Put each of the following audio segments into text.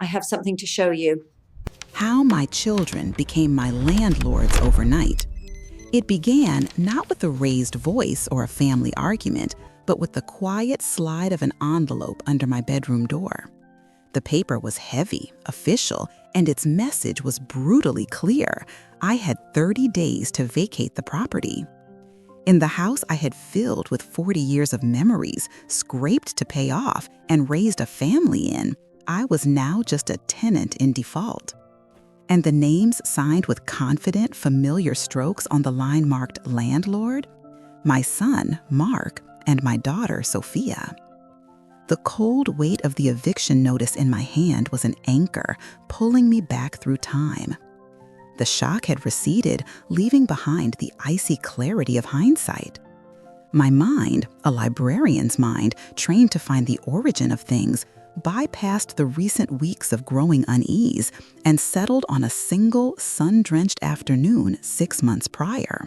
have something to show you. How my children became my landlords overnight. It began not with a raised voice or a family argument, but with the quiet slide of an envelope under my bedroom door. The paper was heavy, official, and its message was brutally clear. I had 30 days to vacate the property. In the house I had filled with 40 years of memories, scraped to pay off, and raised a family in, I was now just a tenant in default. And the names signed with confident, familiar strokes on the line marked landlord? My son, Mark, and my daughter, Sophia. The cold weight of the eviction notice in my hand was an anchor, pulling me back through time. The shock had receded, leaving behind the icy clarity of hindsight. My mind, a librarian's mind, trained to find the origin of things, bypassed the recent weeks of growing unease and settled on a single sun-drenched afternoon 6 months prior.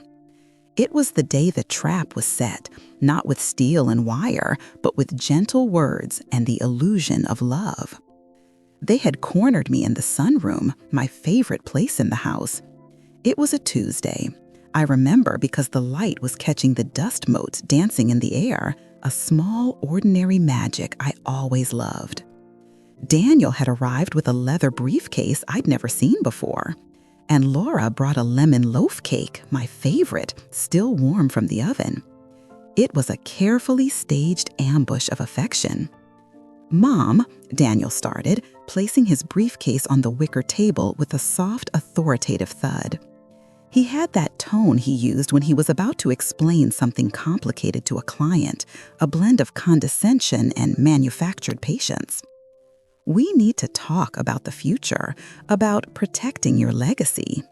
It was the day the trap was set, not with steel and wire, but with gentle words and the illusion of love. They had cornered me in the sunroom, my favorite place in the house. It was a Tuesday. I remember because the light was catching the dust motes dancing in the air, a small, ordinary magic I always loved. Daniel had arrived with a leather briefcase I'd never seen before. And Laura brought a lemon loaf cake, my favorite, still warm from the oven. It was a carefully staged ambush of affection. "Mom," Daniel started, placing his briefcase on the wicker table with a soft, authoritative thud. He had that tone he used when he was about to explain something complicated to a client, a blend of condescension and manufactured patience. "We need to talk about the future, about protecting your legacy."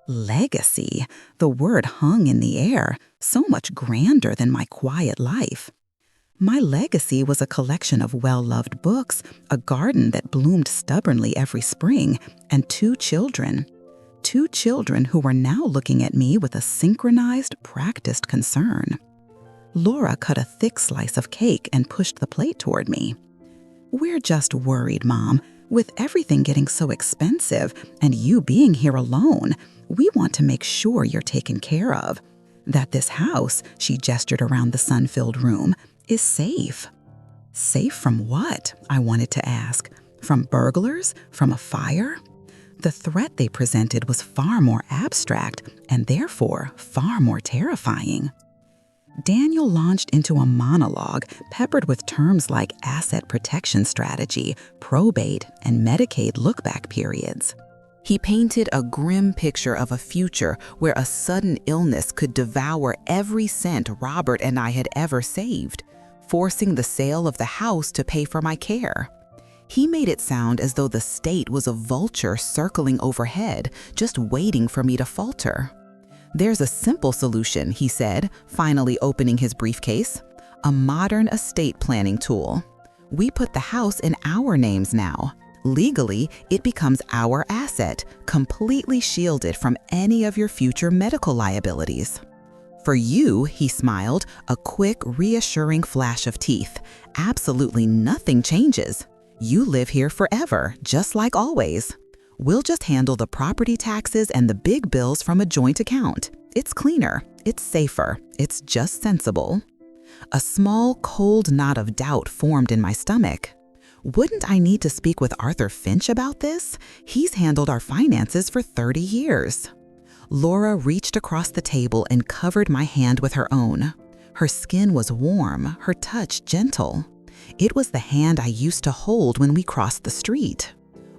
Legacy, the word hung in the air, so much grander than my quiet life. My legacy was a collection of well-loved books, a garden that bloomed stubbornly every spring, and 2 children. 2 children who were now looking at me with a synchronized, practiced concern. Laura cut a thick slice of cake and pushed the plate toward me. "We're just worried, Mom. With everything getting so expensive and you being here alone, we want to make sure you're taken care of. That this house," she gestured around the sun-filled room, "is safe." Safe from what? I wanted to ask. From burglars? From a fire? The threat they presented was far more abstract and therefore far more terrifying. Daniel launched into a monologue peppered with terms like asset protection strategy, probate, and Medicaid look-back periods. He painted a grim picture of a future where a sudden illness could devour every cent Robert and I had ever saved, forcing the sale of the house to pay for my care. He made it sound as though the state was a vulture circling overhead, just waiting for me to falter. "There's a simple solution," he said, finally opening his briefcase. "A modern estate planning tool. We put the house in our names now. Legally, it becomes our asset, completely shielded from any of your future medical liabilities." "For you," he smiled, a quick, reassuring flash of teeth, "absolutely nothing changes. You live here forever, just like always. We'll just handle the property taxes and the big bills from a joint account. It's cleaner, it's safer, it's just sensible." A small, cold knot of doubt formed in my stomach. Wouldn't I need to speak with Arthur Finch about this? He's handled our finances for 30 years. Laura reached across the table and covered my hand with her own. Her skin was warm, her touch gentle. It was the hand I used to hold when we crossed the street.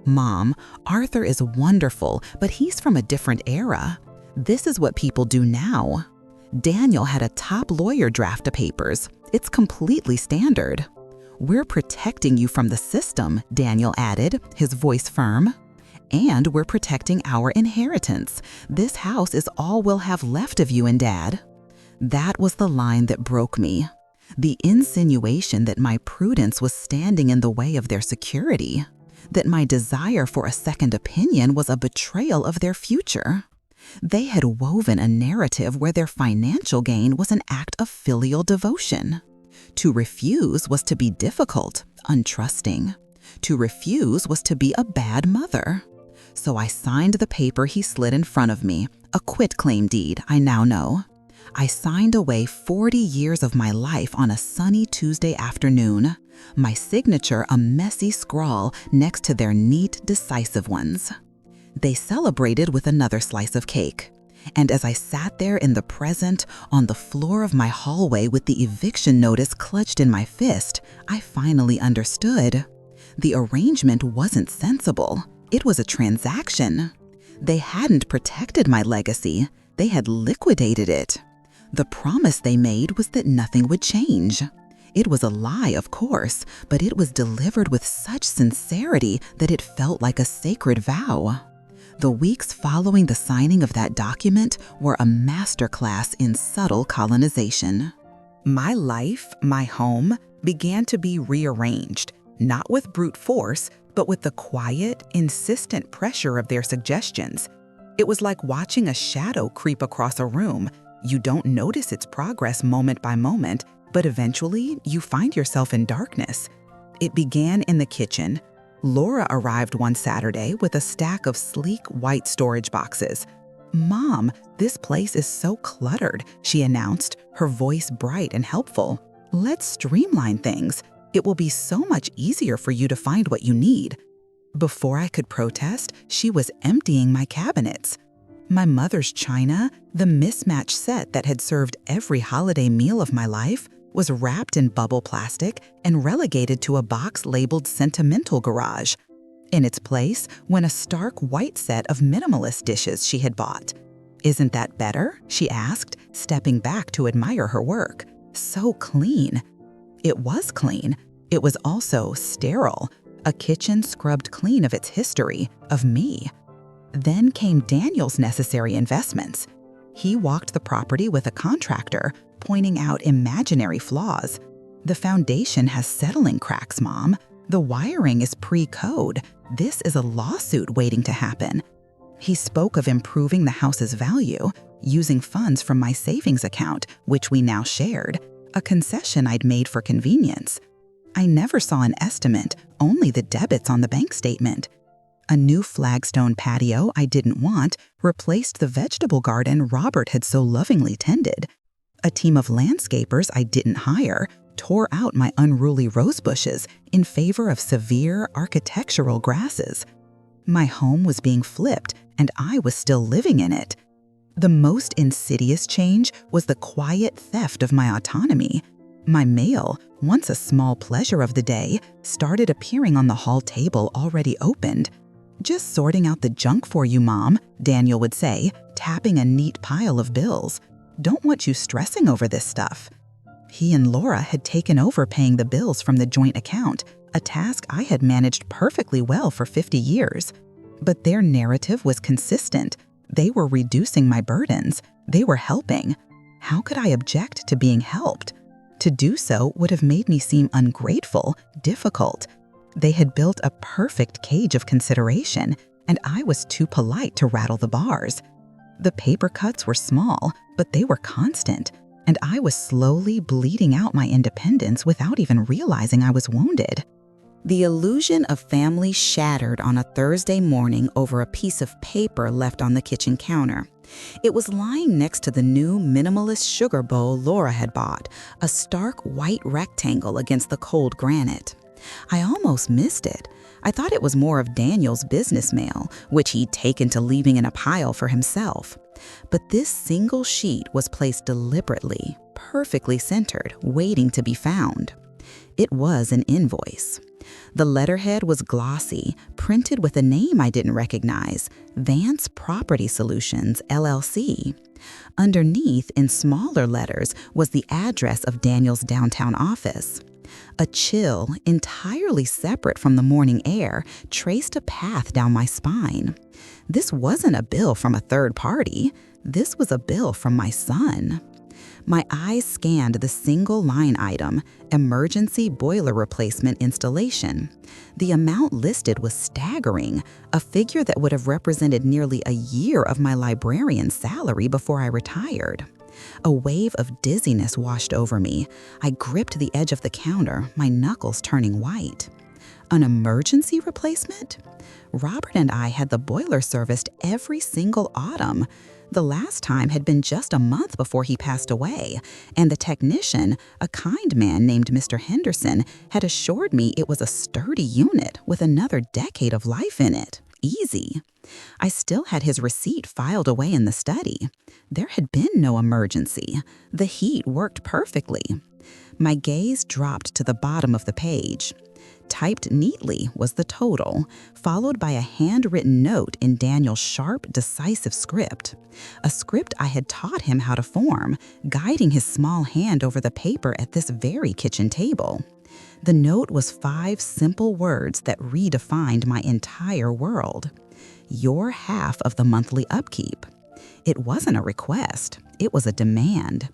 "Mom, Arthur is wonderful, but he's from a different era. This is what people do now. Daniel had a top lawyer draft the papers. It's completely standard." "We're protecting you from the system," Daniel added, his voice firm. "And we're protecting our inheritance. This house is all we'll have left of you and Dad." That was the line that broke me. The insinuation that my prudence was standing in the way of their security. That my desire for a second opinion was a betrayal of their future. They had woven a narrative where their financial gain was an act of filial devotion. To refuse was to be difficult, untrusting. To refuse was to be a bad mother. So I signed the paper he slid in front of me, a quitclaim deed, I now know. I signed away 40 years of my life on a sunny Tuesday afternoon, my signature a messy scrawl next to their neat, decisive ones. They celebrated with another slice of cake. And as I sat there in the present, on the floor of my hallway with the eviction notice clutched in my fist, I finally understood. The arrangement wasn't sensible. It was a transaction. They hadn't protected my legacy. They had liquidated it. The promise they made was that nothing would change. It was a lie, of course, but it was delivered with such sincerity that it felt like a sacred vow. The weeks following the signing of that document were a masterclass in subtle colonization. My life, my home, began to be rearranged, not with brute force, but with the quiet, insistent pressure of their suggestions. It was like watching a shadow creep across a room. You don't notice its progress moment by moment, but eventually you find yourself in darkness. It began in the kitchen. Laura arrived one Saturday with a stack of sleek white storage boxes. "Mom, this place is so cluttered," she announced, her voice bright and helpful. "Let's streamline things. It will be so much easier for you to find what you need." Before I could protest, she was emptying my cabinets. My mother's china, the mismatched set that had served every holiday meal of my life, was wrapped in bubble plastic and relegated to a box labeled Sentimental Garage. In its place went a stark white set of minimalist dishes she had bought. "Isn't that better?" she asked, stepping back to admire her work. "So clean." It was clean. It was also sterile, a kitchen scrubbed clean of its history, of me. Then came Daniel's necessary investments. He walked the property with a contractor, pointing out imaginary flaws. "The foundation has settling cracks, Mom. The wiring is pre-code. This is a lawsuit waiting to happen." He spoke of improving the house's value, using funds from my savings account, which we now shared, a concession I'd made for convenience. I never saw an estimate, only the debits on the bank statement. A new flagstone patio I didn't want replaced the vegetable garden Robert had so lovingly tended. A team of landscapers I didn't hire tore out my unruly rose bushes in favor of severe architectural grasses. My home was being flipped, and I was still living in it. The most insidious change was the quiet theft of my autonomy. My mail, once a small pleasure of the day, started appearing on the hall table already opened. "Just sorting out the junk for you, Mom," Daniel would say, tapping a neat pile of bills. "Don't want you stressing over this stuff." He and Laura had taken over paying the bills from the joint account, a task I had managed perfectly well for 50 years. But their narrative was consistent. They were reducing my burdens. They were helping. How could I object to being helped? To do so would have made me seem ungrateful, difficult. They had built a perfect cage of consideration, and I was too polite to rattle the bars. The paper cuts were small, but they were constant, and I was slowly bleeding out my independence without even realizing I was wounded. The illusion of family shattered on a Thursday morning over a piece of paper left on the kitchen counter. It was lying next to the new minimalist sugar bowl Laura had bought, a stark white rectangle against the cold granite. I almost missed it. I thought it was more of Daniel's business mail, which he'd taken to leaving in a pile for himself. But this single sheet was placed deliberately, perfectly centered, waiting to be found. It was an invoice. The letterhead was glossy, printed with a name I didn't recognize, Vance Property Solutions, LLC. Underneath, in smaller letters, was the address of Daniel's downtown office. A chill, entirely separate from the morning air, traced a path down my spine. This wasn't a bill from a third party. This was a bill from my son. My eyes scanned the single line item, emergency boiler replacement installation. The amount listed was staggering, a figure that would have represented nearly a year of my librarian's salary before I retired. A wave of dizziness washed over me. I gripped the edge of the counter, my knuckles turning white. An emergency replacement? Robert and I had the boiler serviced every single autumn. The last time had been just a month before he passed away, and the technician, a kind man named Mr. Henderson, had assured me it was a sturdy unit with another decade of life in it. Easy. I still had his receipt filed away in the study. There had been no emergency. The heat worked perfectly. My gaze dropped to the bottom of the page. Typed neatly was the total, followed by a handwritten note in Daniel's sharp, decisive script. A script I had taught him how to form, guiding his small hand over the paper at this very kitchen table. The note was 5 simple words that redefined my entire world. Your half of the monthly upkeep. It wasn't a request, it was a demand.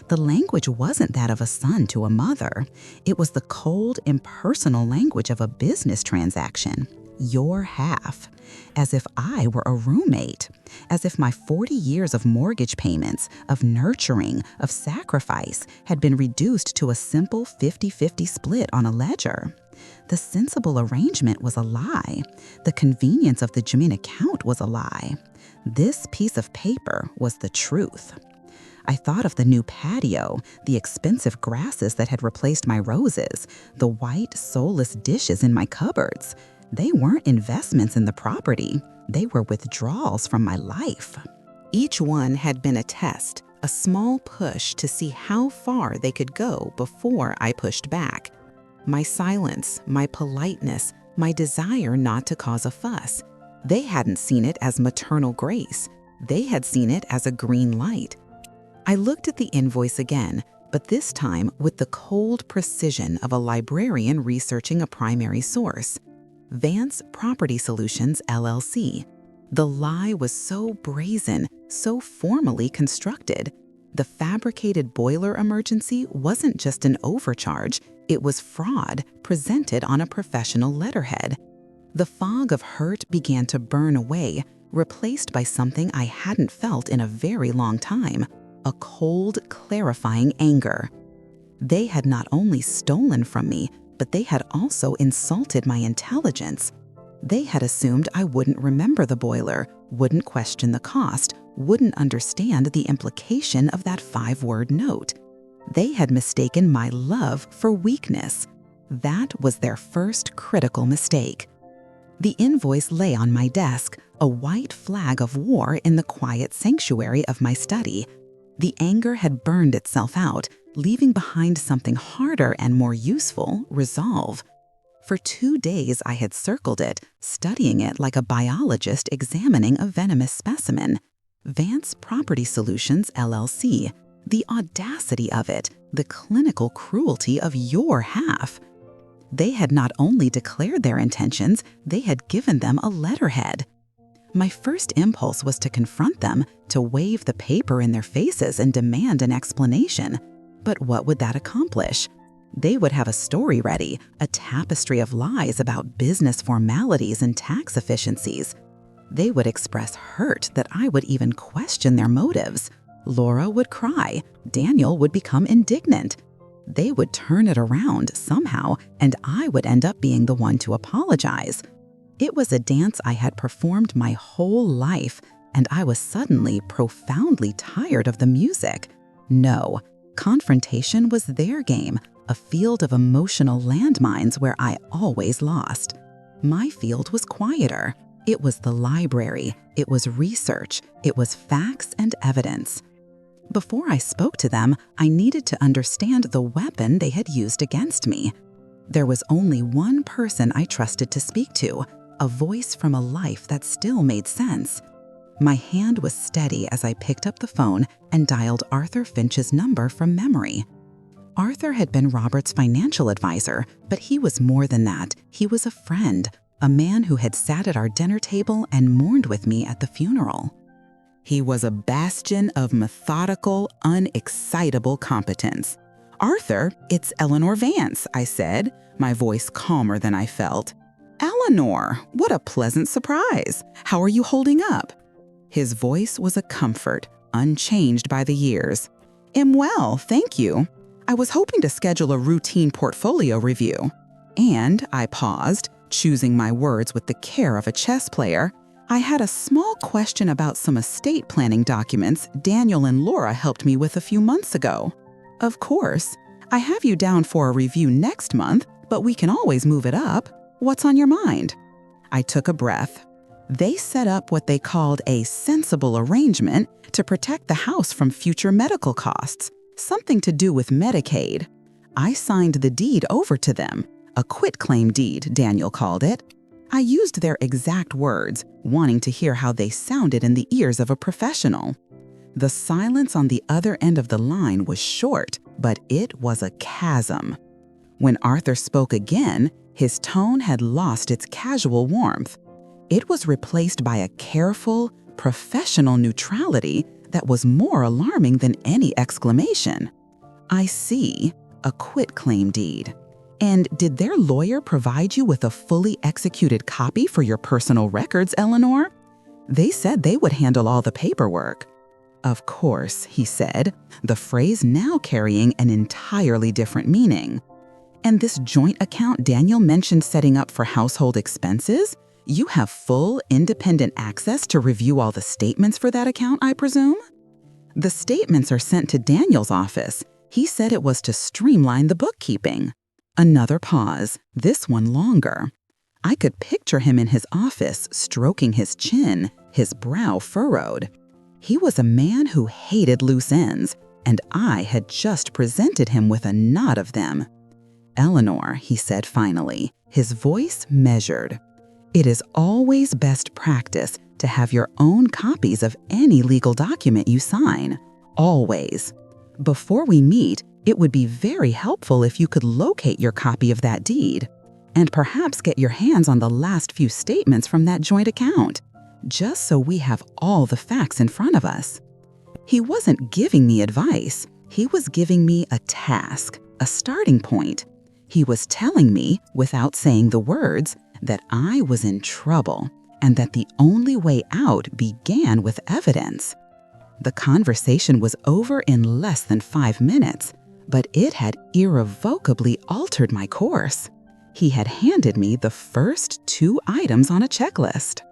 The language wasn't that of a son to a mother. It was the cold, impersonal language of a business transaction. Your half. As if I were a roommate. As if my 40 years of mortgage payments, of nurturing, of sacrifice had been reduced to a simple 50-50 split on a ledger. The sensible arrangement was a lie. The convenience of the joint account was a lie. This piece of paper was the truth. I thought of the new patio, the expensive grasses that had replaced my roses, the white, soulless dishes in my cupboards. They weren't investments in the property. They were withdrawals from my life. Each one had been a test, a small push to see how far they could go before I pushed back. My silence, my politeness, my desire not to cause a fuss. They hadn't seen it as maternal grace. They had seen it as a green light. I looked at the invoice again, but this time with the cold precision of a librarian researching a primary source. Vance Property Solutions, LLC. The lie was so brazen, so formally constructed. The fabricated boiler emergency wasn't just an overcharge, it was fraud presented on a professional letterhead. The fog of hurt began to burn away, replaced by something I hadn't felt in a very long time. A cold, clarifying anger. They had not only stolen from me, but they had also insulted my intelligence. They had assumed I wouldn't remember the boiler, wouldn't question the cost, wouldn't understand the implication of that 5-word note. They had mistaken my love for weakness. That was their first critical mistake. The invoice lay on my desk, a white flag of war in the quiet sanctuary of my study. The anger had burned itself out, leaving behind something harder and more useful, resolve. For 2 days I had circled it, studying it like a biologist examining a venomous specimen. Vance Property Solutions, LLC. The audacity of it, the clinical cruelty of your half. They had not only declared their intentions, they had given them a letterhead. My first impulse was to confront them, to wave the paper in their faces and demand an explanation. But what would that accomplish? They would have a story ready, a tapestry of lies about business formalities and tax efficiencies. They would express hurt that I would even question their motives. Laura would cry. Daniel would become indignant. They would turn it around somehow, and I would end up being the one to apologize. It was a dance I had performed my whole life, and I was suddenly profoundly tired of the music. No, confrontation was their game, a field of emotional landmines where I always lost. My field was quieter. It was the library, it was research, it was facts and evidence. Before I spoke to them, I needed to understand the weapon they had used against me. There was only one person I trusted to speak to, a voice from a life that still made sense. My hand was steady as I picked up the phone and dialed Arthur Finch's number from memory. Arthur had been Robert's financial advisor, but he was more than that. He was a friend, a man who had sat at our dinner table and mourned with me at the funeral. He was a bastion of methodical, unexcitable competence. "Arthur, it's Eleanor Vance," I said, my voice calmer than I felt. "Eleanor, what a pleasant surprise. How are you holding up?" His voice was a comfort, unchanged by the years. "Am well, thank you. I was hoping to schedule a routine portfolio review." And I paused, choosing my words with the care of a chess player. I had a small question about some estate planning documents Daniel and Laura helped me with a few months ago. Of course, I have you down for a review next month, but we can always move it up. What's on your mind? I took a breath. They set up what they called a sensible arrangement to protect the house from future medical costs, something to do with Medicaid. I signed the deed over to them, a quitclaim deed, Daniel called it. I used their exact words, wanting to hear how they sounded in the ears of a professional. The silence on the other end of the line was short, but it was a chasm. When Arthur spoke again, his tone had lost its casual warmth. It was replaced by a careful, professional neutrality that was more alarming than any exclamation. I see, a quitclaim deed. And did their lawyer provide you with a fully executed copy for your personal records, Eleanor? They said they would handle all the paperwork. Of course, he said, the phrase now carrying an entirely different meaning. And this joint account Daniel mentioned setting up for household expenses? You have full, independent access to review all the statements for that account, I presume? The statements are sent to Daniel's office. He said it was to streamline the bookkeeping. Another pause, this one longer. I could picture him in his office, stroking his chin, his brow furrowed. He was a man who hated loose ends, and I had just presented him with a knot of them. Eleanor, he said finally, his voice measured. It is always best practice to have your own copies of any legal document you sign. Always. Before we meet, it would be very helpful if you could locate your copy of that deed, and perhaps get your hands on the last few statements from that joint account, just so we have all the facts in front of us. He wasn't giving me advice. He was giving me a task, a starting point. He was telling me, without saying the words, that I was in trouble and that the only way out began with evidence. The conversation was over in less than 5 minutes, but it had irrevocably altered my course. He had handed me the first 2 items on a checklist.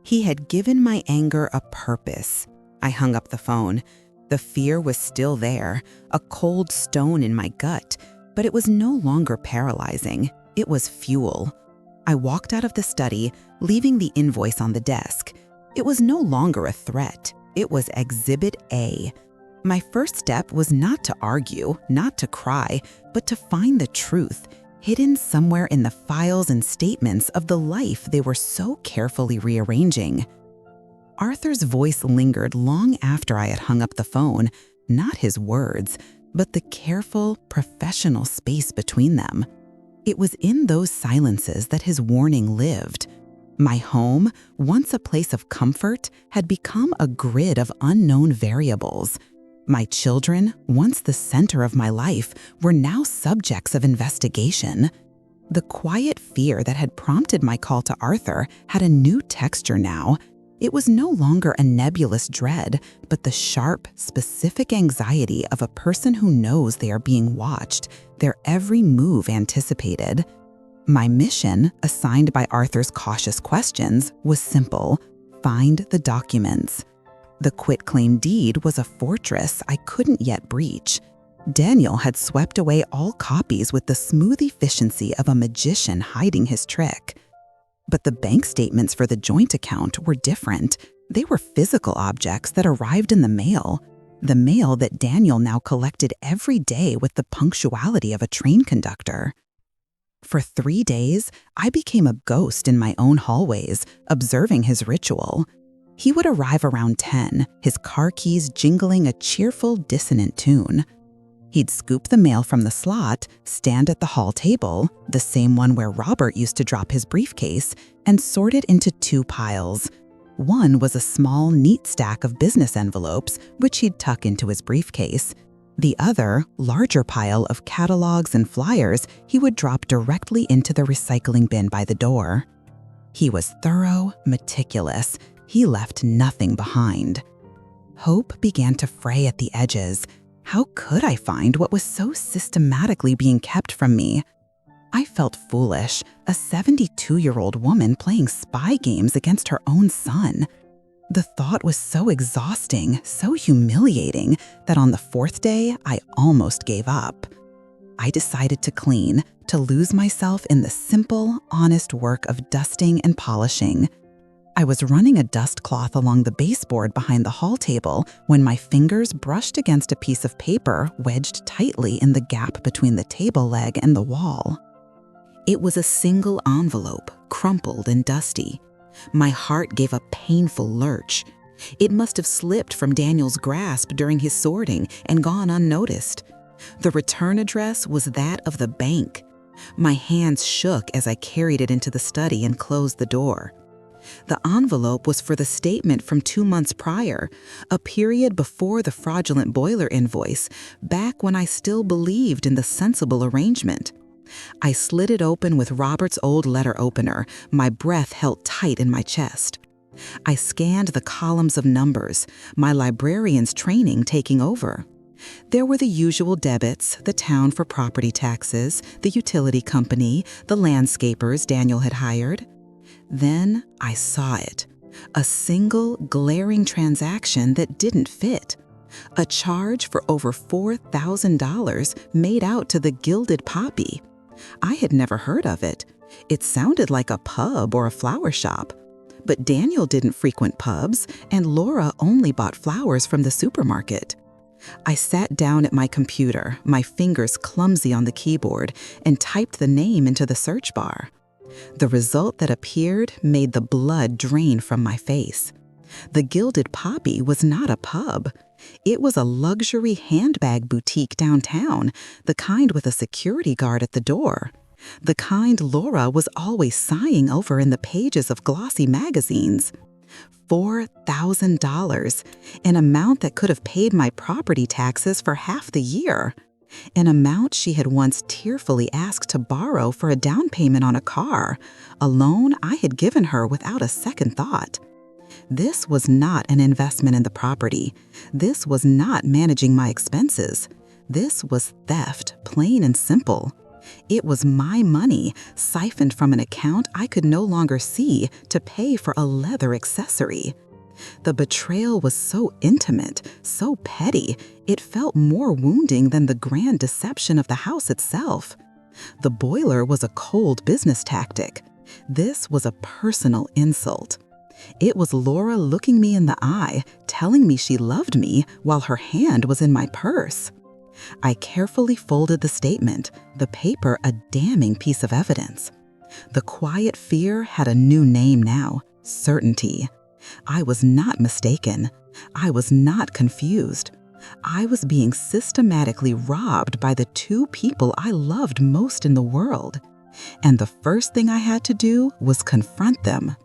He had given my anger a purpose. I hung up the phone. The fear was still there, a cold stone in my gut, but it was no longer paralyzing. It was fuel. I walked out of the study, leaving the invoice on the desk. It was no longer a threat. It was Exhibit A. My first step was not to argue, not to cry, but to find the truth, hidden somewhere in the files and statements of the life they were so carefully rearranging. Arthur's voice lingered long after I had hung up the phone, not his words, but the careful, professional space between them. It was in those silences that his warning lived. My home, once a place of comfort, had become a grid of unknown variables. My children, once the center of my life, were now subjects of investigation. The quiet fear that had prompted my call to Arthur had a new texture now. It was no longer a nebulous dread, but the sharp, specific anxiety of a person who knows they are being watched, their every move anticipated. My mission, assigned by Arthur's cautious questions, was simple: find the documents. The quitclaim deed was a fortress I couldn't yet breach. Daniel had swept away all copies with the smooth efficiency of a magician hiding his trick. But the bank statements for the joint account were different. They were physical objects that arrived in the mail that Daniel now collected every day with the punctuality of a train conductor. For 3 days, I became a ghost in my own hallways, observing his ritual. He would arrive around 10, his car keys jingling a cheerful, dissonant tune. He'd scoop the mail from the slot, stand at the hall table, the same one where Robert used to drop his briefcase, and sort it into 2 piles. One was a small, neat stack of business envelopes, which he'd tuck into his briefcase. The other, larger pile of catalogs and flyers he would drop directly into the recycling bin by the door. He was thorough, meticulous. He left nothing behind. Hope began to fray at the edges. How could I find what was so systematically being kept from me? I felt foolish, a 72-year-old woman playing spy games against her own son. The thought was so exhausting, so humiliating, that on the fourth day, I almost gave up. I decided to clean, to lose myself in the simple, honest work of dusting and polishing. I was running a dust cloth along the baseboard behind the hall table when my fingers brushed against a piece of paper wedged tightly in the gap between the table leg and the wall. It was a single envelope, crumpled and dusty. My heart gave a painful lurch. It must have slipped from Daniel's grasp during his sorting and gone unnoticed. The return address was that of the bank. My hands shook as I carried it into the study and closed the door. The envelope was for the statement from 2 months prior, a period before the fraudulent boiler invoice, back when I still believed in the sensible arrangement. I slid it open with Robert's old letter opener, my breath held tight in my chest. I scanned the columns of numbers, my librarian's training taking over. There were the usual debits, the town for property taxes, the utility company, the landscapers Daniel had hired. Then I saw it. A single, glaring transaction that didn't fit. A charge for over $4,000 made out to the Gilded Poppy. I had never heard of it. It sounded like a pub or a flower shop. But Daniel didn't frequent pubs, and Laura only bought flowers from the supermarket. I sat down at my computer, my fingers clumsy on the keyboard, and typed the name into the search bar. The result that appeared made the blood drain from my face. The Gilded Poppy was not a pub. It was a luxury handbag boutique downtown, the kind with a security guard at the door. The kind Laura was always sighing over in the pages of glossy magazines. $4,000, an amount that could have paid my property taxes for half the year. An amount she had once tearfully asked to borrow for a down payment on a car, a loan I had given her without a second thought. This was not an investment in the property. This was not managing my expenses. This was theft, plain and simple. It was my money, siphoned from an account I could no longer see to pay for a leather accessory. The betrayal was so intimate, so petty, it felt more wounding than the grand deception of the house itself. The boiler was a cold business tactic. This was a personal insult. It was Laura looking me in the eye, telling me she loved me while her hand was in my purse. I carefully folded the statement, the paper a damning piece of evidence. The quiet fear had a new name now, certainty. I was not mistaken. I was not confused. I was being systematically robbed by the 2 people I loved most in the world. And the first thing I had to do was confront them.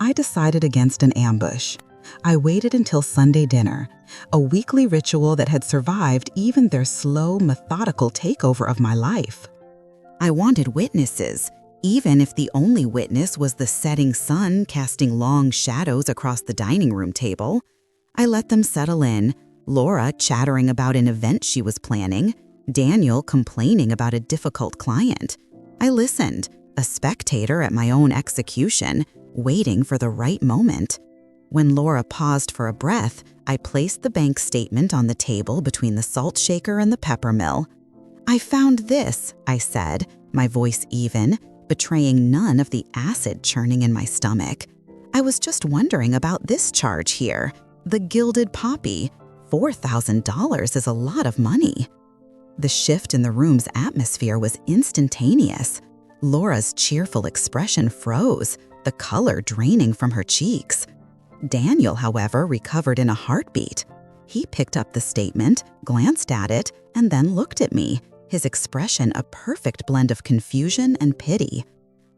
I decided against an ambush. I waited until Sunday dinner, a weekly ritual that had survived even their slow, methodical takeover of my life. I wanted witnesses, even if the only witness was the setting sun casting long shadows across the dining room table. I let them settle in, Laura chattering about an event she was planning, Daniel complaining about a difficult client. I listened, a spectator at my own execution, waiting for the right moment. When Laura paused for a breath, I placed the bank statement on the table between the salt shaker and the pepper mill. "I found this," I said, my voice even, betraying none of the acid churning in my stomach. "I was just wondering about this charge here, the Gilded Poppy. $4,000 is a lot of money." The shift in the room's atmosphere was instantaneous. Laura's cheerful expression froze, the color draining from her cheeks. Daniel, however, recovered in a heartbeat. He picked up the statement, glanced at it, and then looked at me, his expression a perfect blend of confusion and pity.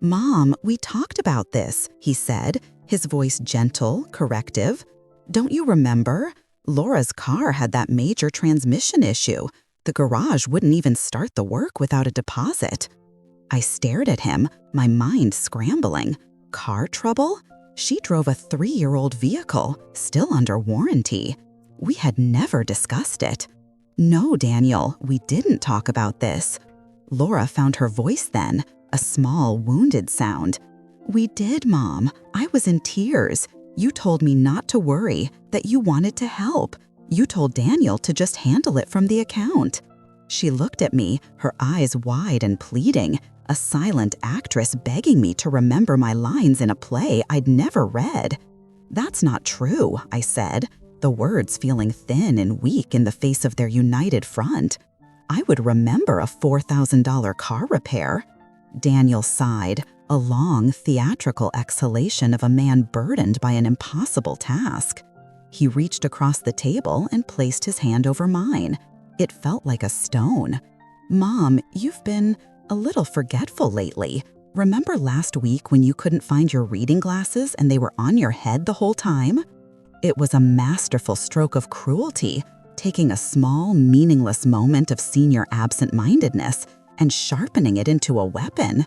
"Mom, we talked about this," he said, his voice gentle, corrective. "Don't you remember? Laura's car had that major transmission issue. The garage wouldn't even start the work without a deposit." I stared at him, my mind scrambling. Car trouble? She drove a 3-year-old vehicle, still under warranty. We had never discussed it. "No, Daniel, we didn't talk about this." Laura found her voice then, a small, wounded sound. "We did, Mom. I was in tears. You told me not to worry, that you wanted to help. You told Daniel to just handle it from the account." She looked at me, her eyes wide and pleading, a silent actress begging me to remember my lines in a play I'd never read. "That's not true," I said, the words feeling thin and weak in the face of their united front. "I would remember a $4,000 car repair." Daniel sighed, a long, theatrical exhalation of a man burdened by an impossible task. He reached across the table and placed his hand over mine. It felt like a stone. "Mom, you've been a little forgetful lately. Remember last week when you couldn't find your reading glasses and they were on your head the whole time?" It was a masterful stroke of cruelty, taking a small, meaningless moment of senior absent-mindedness and sharpening it into a weapon.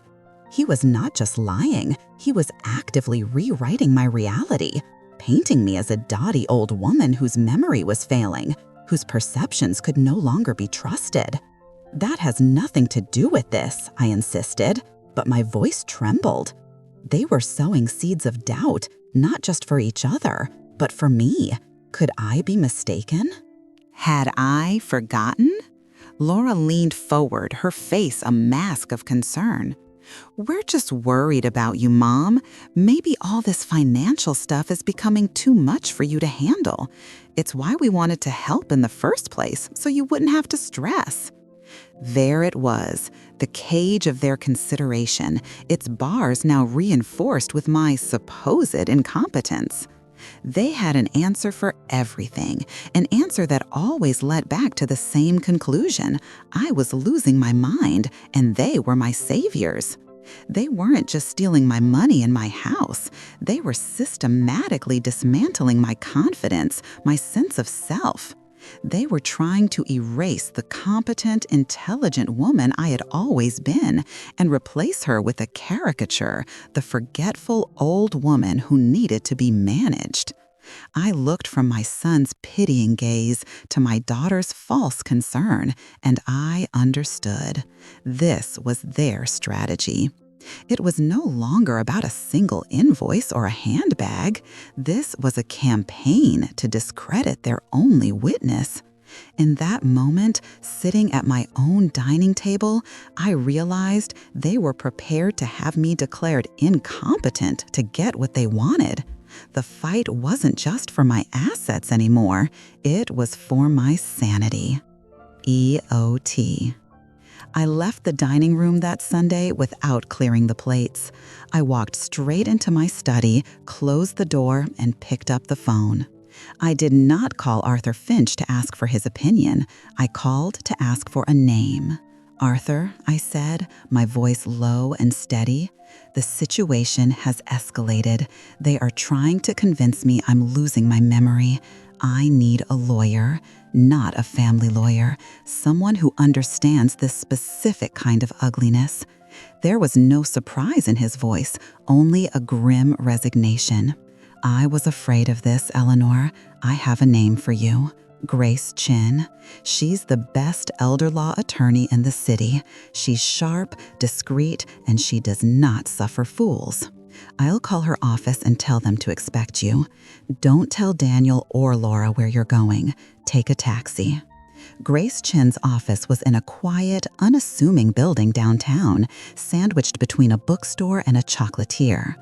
He was not just lying, he was actively rewriting my reality, painting me as a dotty old woman whose memory was failing, whose perceptions could no longer be trusted. "That has nothing to do with this," I insisted, but my voice trembled. They were sowing seeds of doubt, not just for each other, but for me. Could I be mistaken? Had I forgotten? Laura leaned forward, her face a mask of concern. "We're just worried about you, Mom. Maybe all this financial stuff is becoming too much for you to handle. It's why we wanted to help in the first place, so you wouldn't have to stress." There it was, the cage of their consideration, its bars now reinforced with my supposed incompetence. They had an answer for everything, an answer that always led back to the same conclusion. I was losing my mind, and they were my saviors. They weren't just stealing my money and my house. They were systematically dismantling my confidence, my sense of self. They were trying to erase the competent, intelligent woman I had always been and replace her with a caricature, the forgetful old woman who needed to be managed. I looked from my son's pitying gaze to my daughter's false concern, and I understood. This was their strategy. It was no longer about a single invoice or a handbag. This was a campaign to discredit their only witness. In that moment, sitting at my own dining table, I realized they were prepared to have me declared incompetent to get what they wanted. The fight wasn't just for my assets anymore. It was for my sanity. EOT. I left the dining room that Sunday without clearing the plates. I walked straight into my study, closed the door, and picked up the phone. I did not call Arthur Finch to ask for his opinion. I called to ask for a name. "Arthur," I said, my voice low and steady, "the situation has escalated. They are trying to convince me I'm losing my memory. I need a lawyer, not a family lawyer, someone who understands this specific kind of ugliness." There was no surprise in his voice, only a grim resignation. "I was afraid of this, Eleanor. I have a name for you. Grace Chin. She's the best elder law attorney in the city. She's sharp, discreet, and she does not suffer fools. I'll call her office and tell them to expect you. Don't tell Daniel or Laura where you're going. Take a taxi." Grace Chin's office was in a quiet, unassuming building downtown, sandwiched between a bookstore and a chocolatier.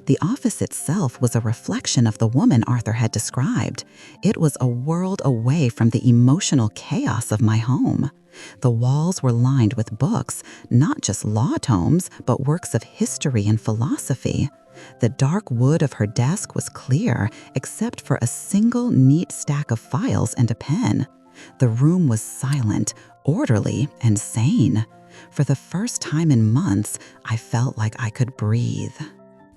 The office itself was a reflection of the woman Arthur had described. It was a world away from the emotional chaos of my home. The walls were lined with books, not just law tomes, but works of history and philosophy. The dark wood of her desk was clear, except for a single neat stack of files and a pen. The room was silent, orderly, and sane. For the first time in months, I felt like I could breathe.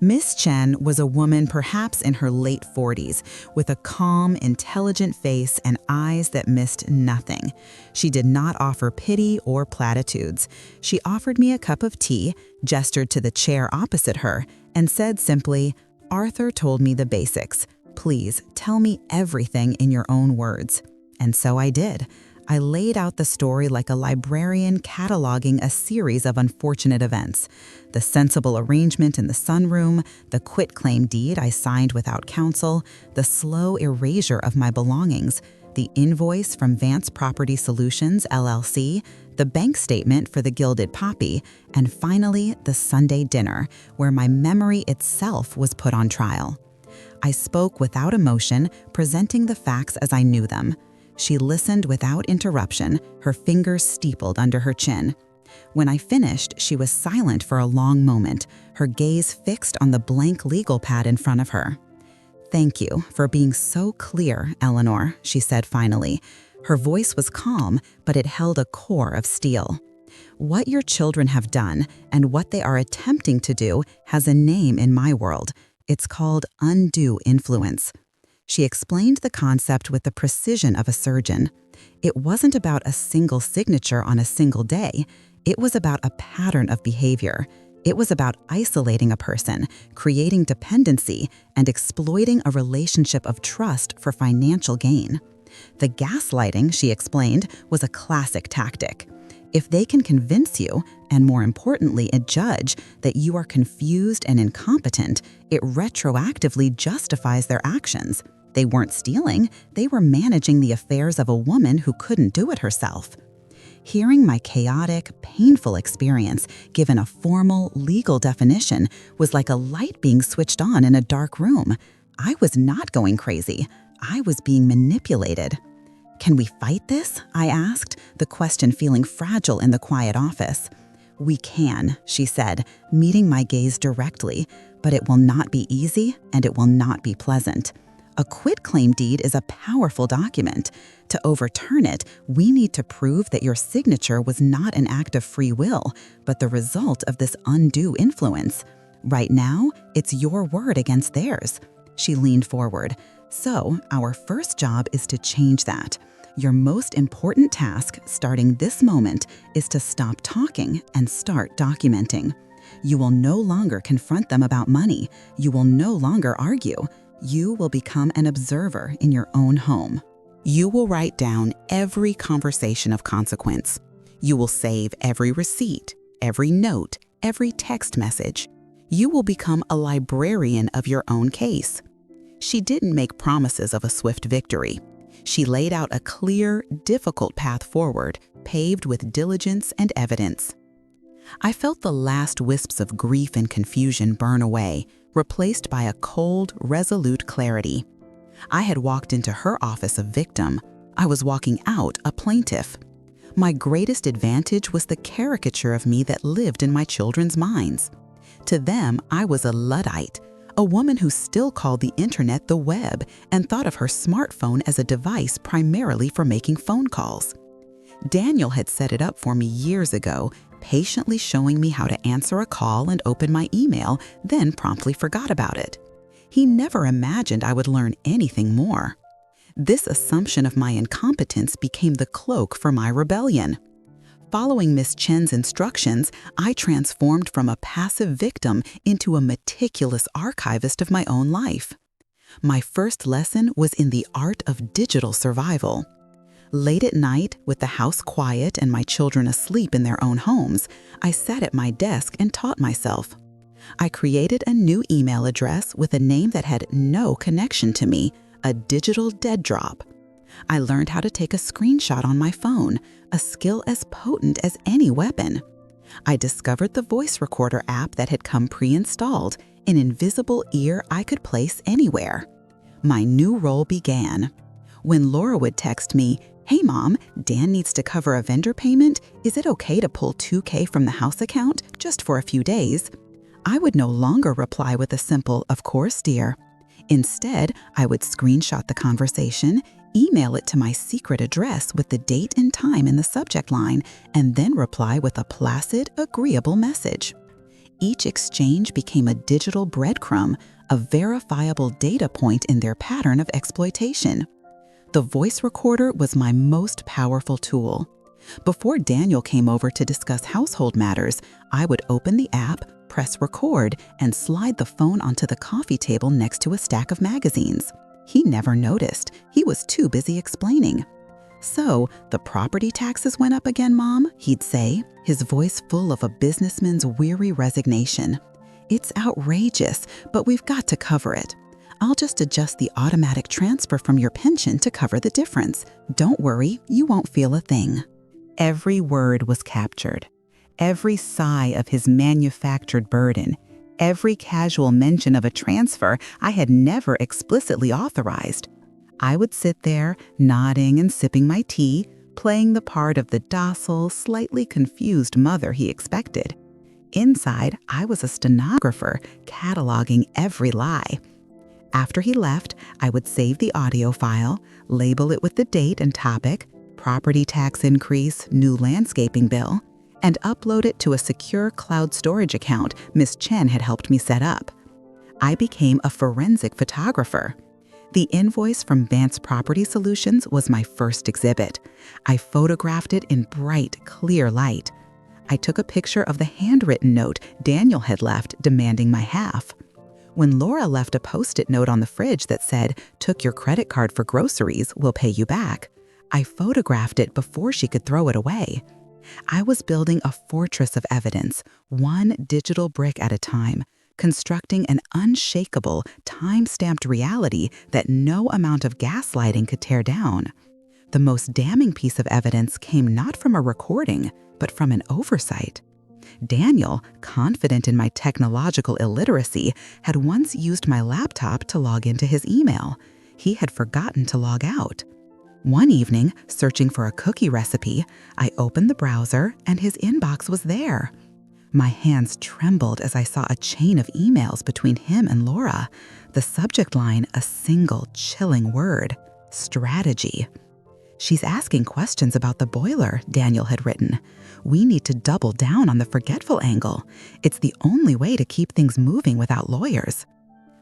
Miss Chen was a woman perhaps in her late 40s, with a calm, intelligent face and eyes that missed nothing. She did not offer pity or platitudes. She offered me a cup of tea, gestured to the chair opposite her, and said simply, "Arthur told me the basics. Please tell me everything in your own words." And so I did. I laid out the story like a librarian cataloging a series of unfortunate events. The sensible arrangement in the sunroom, the quitclaim deed I signed without counsel, the slow erasure of my belongings, the invoice from Vance Property Solutions, LLC, the bank statement for the Gilded Poppy, and finally, the Sunday dinner, where my memory itself was put on trial. I spoke without emotion, presenting the facts as I knew them. She listened without interruption, her fingers steepled under her chin. When I finished, she was silent for a long moment, her gaze fixed on the blank legal pad in front of her. "Thank you for being so clear, Eleanor," she said finally. Her voice was calm, but it held a core of steel. "What your children have done and what they are attempting to do has a name in my world. It's called undue influence." She explained the concept with the precision of a surgeon. It wasn't about a single signature on a single day. It was about a pattern of behavior. It was about isolating a person, creating dependency, and exploiting a relationship of trust for financial gain. The gaslighting, she explained, was a classic tactic. If they can convince you, and more importantly, a judge, that you are confused and incompetent, it retroactively justifies their actions. They weren't stealing, they were managing the affairs of a woman who couldn't do it herself. Hearing my chaotic, painful experience given a formal, legal definition was like a light being switched on in a dark room. I was not going crazy. I was being manipulated. "Can we fight this?" I asked, the question feeling fragile in the quiet office. "We can," she said, meeting my gaze directly, "but it will not be easy and it will not be pleasant. A quitclaim deed is a powerful document. To overturn it, we need to prove that your signature was not an act of free will, but the result of this undue influence. Right now, it's your word against theirs." She leaned forward. "So, our first job is to change that. Your most important task, starting this moment, is to stop talking and start documenting. You will no longer confront them about money. You will no longer argue. You will become an observer in your own home. You will write down every conversation of consequence. You will save every receipt, every note, every text message. You will become a librarian of your own case." She didn't make promises of a swift victory. She laid out a clear, difficult path forward, paved with diligence and evidence. I felt the last wisps of grief and confusion burn away, replaced by a cold, resolute clarity. I had walked into her office a victim. I was walking out a plaintiff. My greatest advantage was the caricature of me that lived in my children's minds. To them, I was a Luddite, a woman who still called the internet the web and thought of her smartphone as a device primarily for making phone calls. Daniel had set it up for me years ago, patiently showing me how to answer a call and open my email, then promptly forgot about it. He never imagined I would learn anything more. This assumption of my incompetence became the cloak for my rebellion. Following Miss Chen's instructions, I transformed from a passive victim into a meticulous archivist of my own life. My first lesson was in the art of digital survival. Late at night, with the house quiet and my children asleep in their own homes, I sat at my desk and taught myself. I created a new email address with a name that had no connection to me, a digital dead drop. I learned how to take a screenshot on my phone, a skill as potent as any weapon. I discovered the voice recorder app that had come pre-installed, an invisible ear I could place anywhere. My new role began. When Laura would text me, "Hey Mom, Dan needs to cover a vendor payment. Is it okay to pull $2,000 from the house account just for a few days?" I would no longer reply with a simple, "Of course, dear." Instead, I would screenshot the conversation, email it to my secret address with the date and time in the subject line, and then reply with a placid, agreeable message. Each exchange became a digital breadcrumb, a verifiable data point in their pattern of exploitation. The voice recorder was my most powerful tool. Before Daniel came over to discuss household matters, I would open the app, press record, and slide the phone onto the coffee table next to a stack of magazines. He never noticed. He was too busy explaining. "So, the property taxes went up again, Mom?" he'd say, his voice full of a businessman's weary resignation. "It's outrageous, but we've got to cover it. I'll just adjust the automatic transfer from your pension to cover the difference. Don't worry, you won't feel a thing." Every word was captured. Every sigh of his manufactured burden. Every casual mention of a transfer I had never explicitly authorized. I would sit there, nodding and sipping my tea, playing the part of the docile, slightly confused mother he expected. Inside, I was a stenographer, cataloging every lie. After he left, I would save the audio file, label it with the date and topic, property tax increase, new landscaping bill, and upload it to a secure cloud storage account Miss Chen had helped me set up. I became a forensic photographer. The invoice from Vance Property Solutions was my first exhibit. I photographed it in bright, clear light. I took a picture of the handwritten note Daniel had left demanding my half. When Laura left a Post-it note on the fridge that said, "Took your credit card for groceries, we'll pay you back," I photographed it before she could throw it away. I was building a fortress of evidence, one digital brick at a time, constructing an unshakable, time-stamped reality that no amount of gaslighting could tear down. The most damning piece of evidence came not from a recording, but from an oversight. Daniel, confident in my technological illiteracy, had once used my laptop to log into his email. He had forgotten to log out. One evening, searching for a cookie recipe, I opened the browser and his inbox was there. My hands trembled as I saw a chain of emails between him and Laura. The subject line, a single chilling word: strategy. "She's asking questions about the boiler," Daniel had written. "We need to double down on the forgetful angle. It's the only way to keep things moving without lawyers."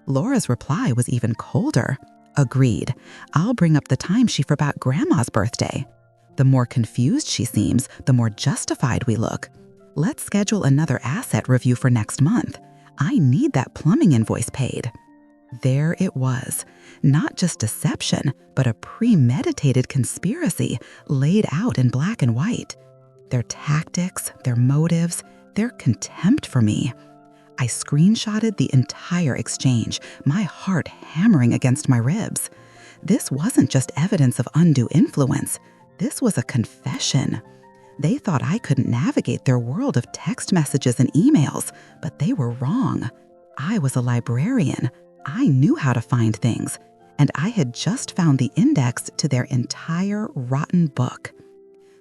Laura's reply was even colder. "Agreed. I'll bring up the time she forgot Grandma's birthday. The more confused she seems, the more justified we look. Let's schedule another asset review for next month. I need that plumbing invoice paid." There it was. Not just deception, but a premeditated conspiracy laid out in black and white. Their tactics, their motives, their contempt for me. I screenshotted the entire exchange, my heart hammering against my ribs. This wasn't just evidence of undue influence. This was a confession. They thought I couldn't navigate their world of text messages and emails, but they were wrong. I was a librarian. I knew how to find things, and I had just found the index to their entire rotten book.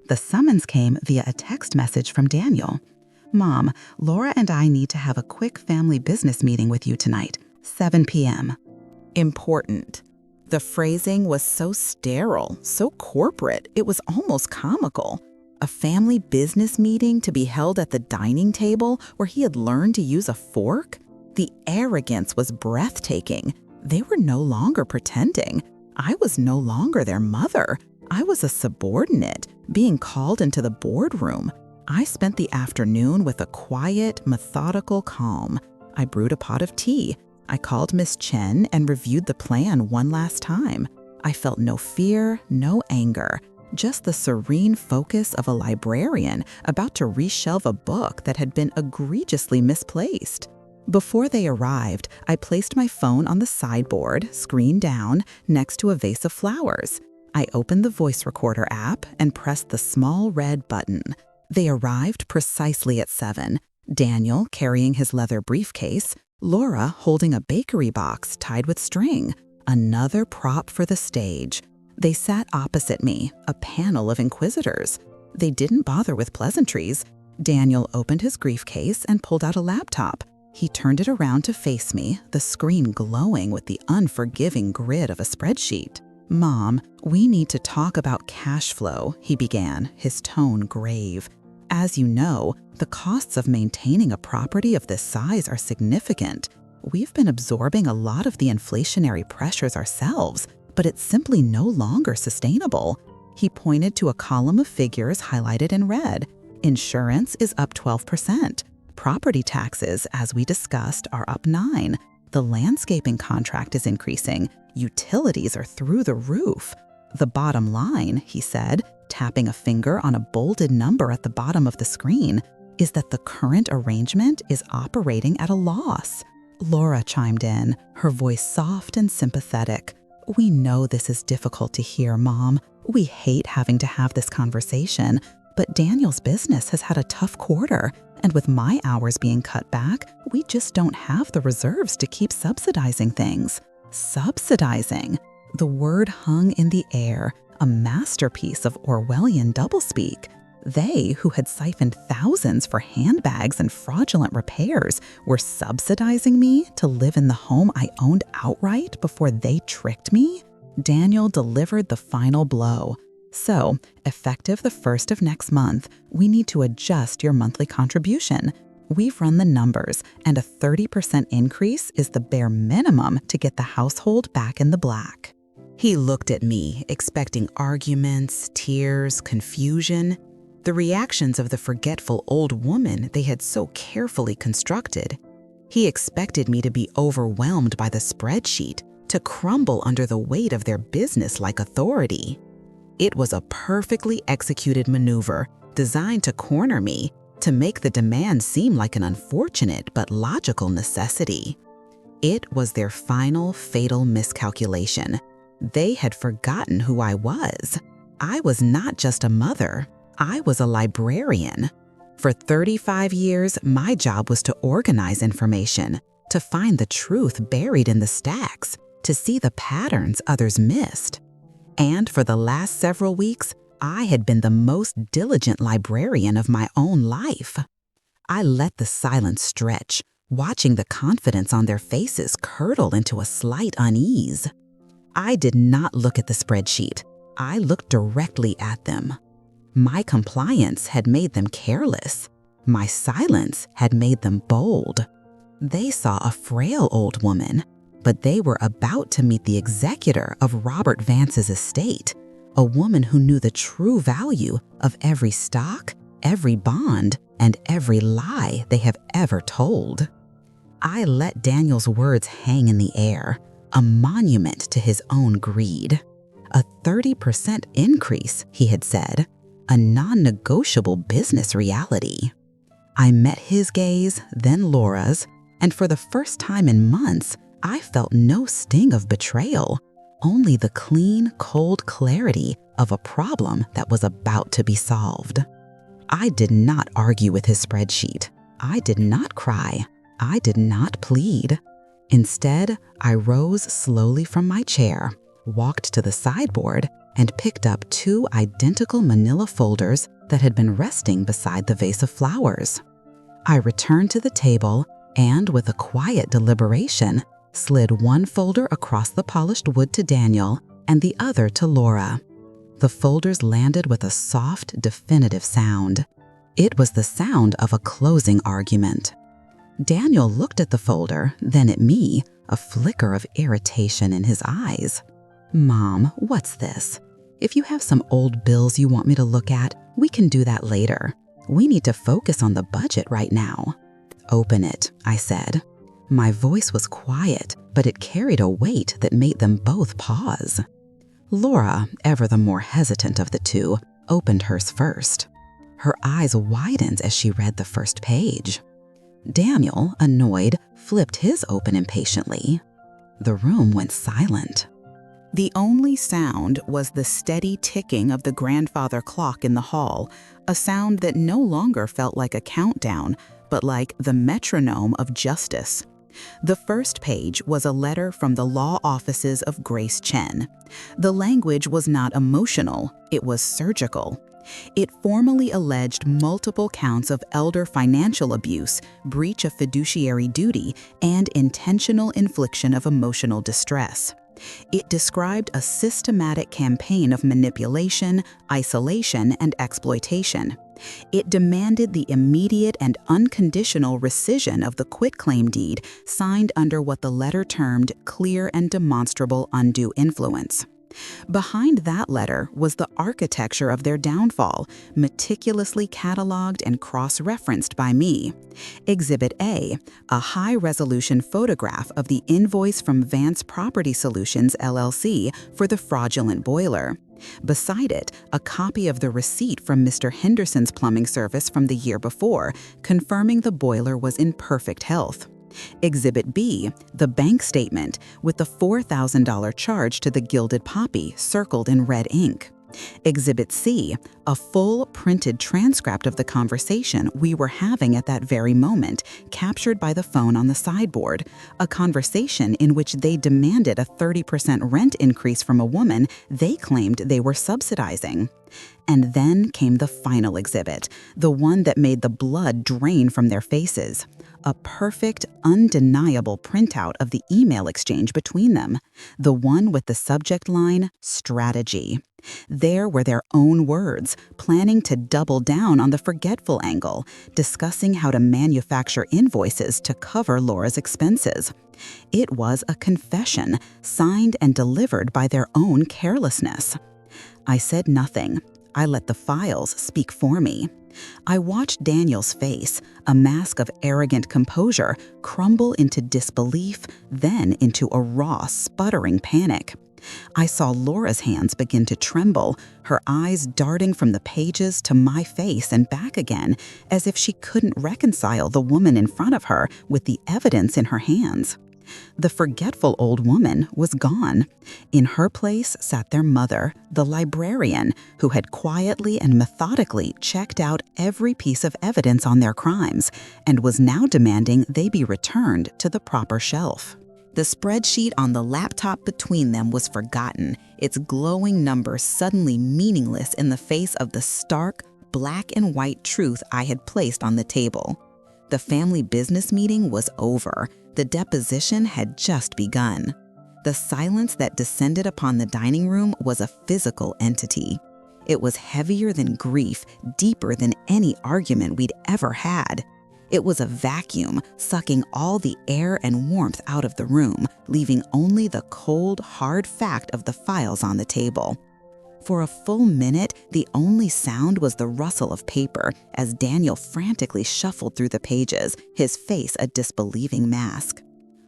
The summons came via a text message from Daniel. "Mom, Laura and I need to have a quick family business meeting with you tonight, 7 p.m. Important. The phrasing was so sterile, so corporate, it was almost comical. A family business meeting to be held at the dining table where he had learned to use a fork? The arrogance was breathtaking. They were no longer pretending. I was no longer their mother. I was a subordinate, being called into the boardroom. I spent the afternoon with a quiet, methodical calm. I brewed a pot of tea. I called Miss Chen and reviewed the plan one last time. I felt no fear, no anger, just the serene focus of a librarian about to reshelve a book that had been egregiously misplaced. Before they arrived, I placed my phone on the sideboard, screen down, next to a vase of flowers. I opened the voice recorder app and pressed the small red button. They arrived precisely at 7, Daniel carrying his leather briefcase, Laura holding a bakery box tied with string, another prop for the stage. They sat opposite me, a panel of inquisitors. They didn't bother with pleasantries. Daniel opened his briefcase and pulled out a laptop. He turned it around to face me, the screen glowing with the unforgiving grid of a spreadsheet. "Mom, we need to talk about cash flow," he began, his tone grave. "As you know, the costs of maintaining a property of this size are significant. We've been absorbing a lot of the inflationary pressures ourselves, but it's simply no longer sustainable." He pointed to a column of figures highlighted in red. Insurance is up 12%. Property taxes, as we discussed, are up 9%. The landscaping contract is increasing. Utilities are through the roof. The bottom line, he said, tapping a finger on a bolded number at the bottom of the screen, is that the current arrangement is operating at a loss. Laura chimed in, her voice soft and sympathetic. We know this is difficult to hear, Mom. We hate having to have this conversation, but Daniel's business has had a tough quarter, and with my hours being cut back, we just don't have the reserves to keep subsidizing things. Subsidizing. The word hung in the air, a masterpiece of Orwellian doublespeak. They, who had siphoned thousands for handbags and fraudulent repairs, were subsidizing me to live in the home I owned outright before they tricked me? Daniel delivered the final blow. So, effective the 1st of next month, we need to adjust your monthly contribution. We've run the numbers, and a 30% increase is the bare minimum to get the household back in the black. He looked at me, expecting arguments, tears, confusion. The reactions of the forgetful old woman they had so carefully constructed. He expected me to be overwhelmed by the spreadsheet, to crumble under the weight of their business-like authority. It was a perfectly executed maneuver designed to corner me, to make the demand seem like an unfortunate but logical necessity. It was their final fatal miscalculation. They had forgotten who I was. I was not just a mother. I was a librarian. For 35 years, my job was to organize information, to find the truth buried in the stacks, to see the patterns others missed. And for the last several weeks, I had been the most diligent librarian of my own life. I let the silence stretch, watching the confidence on their faces curdle into a slight unease. I did not look at the spreadsheet. I looked directly at them. My compliance had made them careless. My silence had made them bold. They saw a frail old woman, but they were about to meet the executor of Robert Vance's estate, a woman who knew the true value of every stock, every bond, and every lie they have ever told. I let Daniel's words hang in the air, a monument to his own greed. A 30% increase, he had said, a non-negotiable business reality. I met his gaze, then Laura's, and for the first time in months, I felt no sting of betrayal, only the clean, cold clarity of a problem that was about to be solved. I did not argue with his spreadsheet. I did not cry. I did not plead. Instead, I rose slowly from my chair, walked to the sideboard, and picked up 2 identical manila folders that had been resting beside the vase of flowers. I returned to the table and, with a quiet deliberation, slid one folder across the polished wood to Daniel and the other to Laura. The folders landed with a soft, definitive sound. It was the sound of a closing argument. Daniel looked at the folder, then at me, a flicker of irritation in his eyes. "Mom, what's this? If you have some old bills you want me to look at, we can do that later. We need to focus on the budget right now." "Open it," I said. My voice was quiet, but it carried a weight that made them both pause. Laura, ever the more hesitant of the two, opened hers first. Her eyes widened as she read the first page. Daniel, annoyed, flipped his open impatiently. The room went silent. The only sound was the steady ticking of the grandfather clock in the hall, a sound that no longer felt like a countdown, but like the metronome of justice. The first page was a letter from the law offices of Grace Chen. The language was not emotional, it was surgical. It formally alleged multiple counts of elder financial abuse, breach of fiduciary duty, and intentional infliction of emotional distress. It described a systematic campaign of manipulation, isolation, and exploitation. It demanded the immediate and unconditional rescission of the quitclaim deed signed under what the letter termed clear and demonstrable undue influence. Behind that letter was the architecture of their downfall, meticulously cataloged and cross-referenced by me. Exhibit A, a high-resolution photograph of the invoice from Vance Property Solutions, LLC, for the fraudulent boiler. Beside it, a copy of the receipt from Mr. Henderson's plumbing service from the year before, confirming the boiler was in perfect health. Exhibit B, the bank statement, with the $4,000 charge to the Gilded Poppy circled in red ink. Exhibit C, a full printed transcript of the conversation we were having at that very moment, captured by the phone on the sideboard, a conversation in which they demanded a 30% rent increase from a woman they claimed they were subsidizing. And then came the final exhibit, the one that made the blood drain from their faces. A perfect, undeniable printout of the email exchange between them, the one with the subject line, strategy. There were their own words, planning to double down on the forgetful angle, discussing how to manufacture invoices to cover Laura's expenses. It was a confession, signed and delivered by their own carelessness. I said nothing. I let the files speak for me. I watched Daniel's face, a mask of arrogant composure, crumble into disbelief, then into a raw, sputtering panic. I saw Laura's hands begin to tremble, her eyes darting from the pages to my face and back again, as if she couldn't reconcile the woman in front of her with the evidence in her hands. The forgetful old woman was gone. In her place sat their mother, the librarian, who had quietly and methodically checked out every piece of evidence on their crimes and was now demanding they be returned to the proper shelf. The spreadsheet on the laptop between them was forgotten, its glowing numbers suddenly meaningless in the face of the stark, black and white truth I had placed on the table. The family business meeting was over. The deposition had just begun. The silence that descended upon the dining room was a physical entity. It was heavier than grief, deeper than any argument we'd ever had. It was a vacuum, sucking all the air and warmth out of the room, leaving only the cold, hard fact of the files on the table. For a full minute, the only sound was the rustle of paper as Daniel frantically shuffled through the pages, his face a disbelieving mask.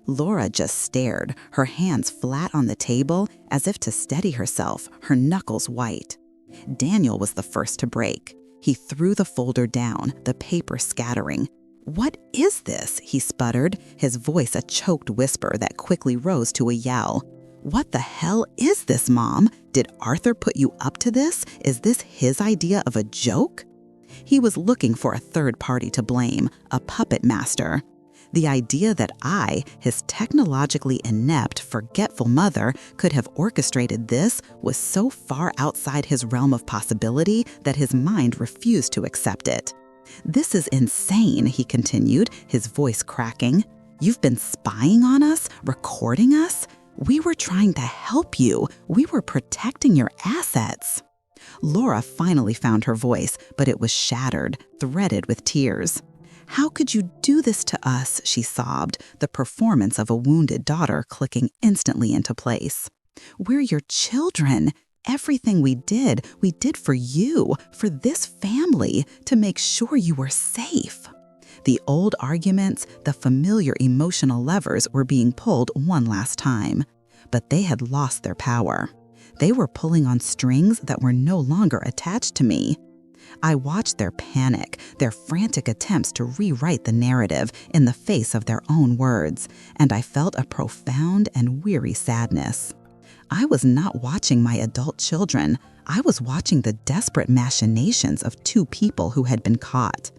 Laura just stared, her hands flat on the table as if to steady herself, her knuckles white. Daniel was the first to break. He threw the folder down, the paper scattering. "What is this?" he sputtered, his voice a choked whisper that quickly rose to a yell. "What the hell is this, Mom? Did Arthur put you up to this? Is this his idea of a joke?" He was looking for a third party to blame, a puppet master. The idea that I, his technologically inept, forgetful mother, could have orchestrated this was so far outside his realm of possibility that his mind refused to accept it. "This is insane," he continued, his voice cracking. "You've been spying on us, recording us? We were trying to help you. We were protecting your assets." Laura finally found her voice, but it was shattered, threaded with tears. "How could you do this to us?" she sobbed, the performance of a wounded daughter clicking instantly into place. "We're your children. Everything we did for you, for this family, to make sure you were safe." The old arguments, the familiar emotional levers were being pulled one last time. But they had lost their power. They were pulling on strings that were no longer attached to me. I watched their panic, their frantic attempts to rewrite the narrative in the face of their own words, and I felt a profound and weary sadness. I was not watching my adult children. I was watching the desperate machinations of two people who had been caught.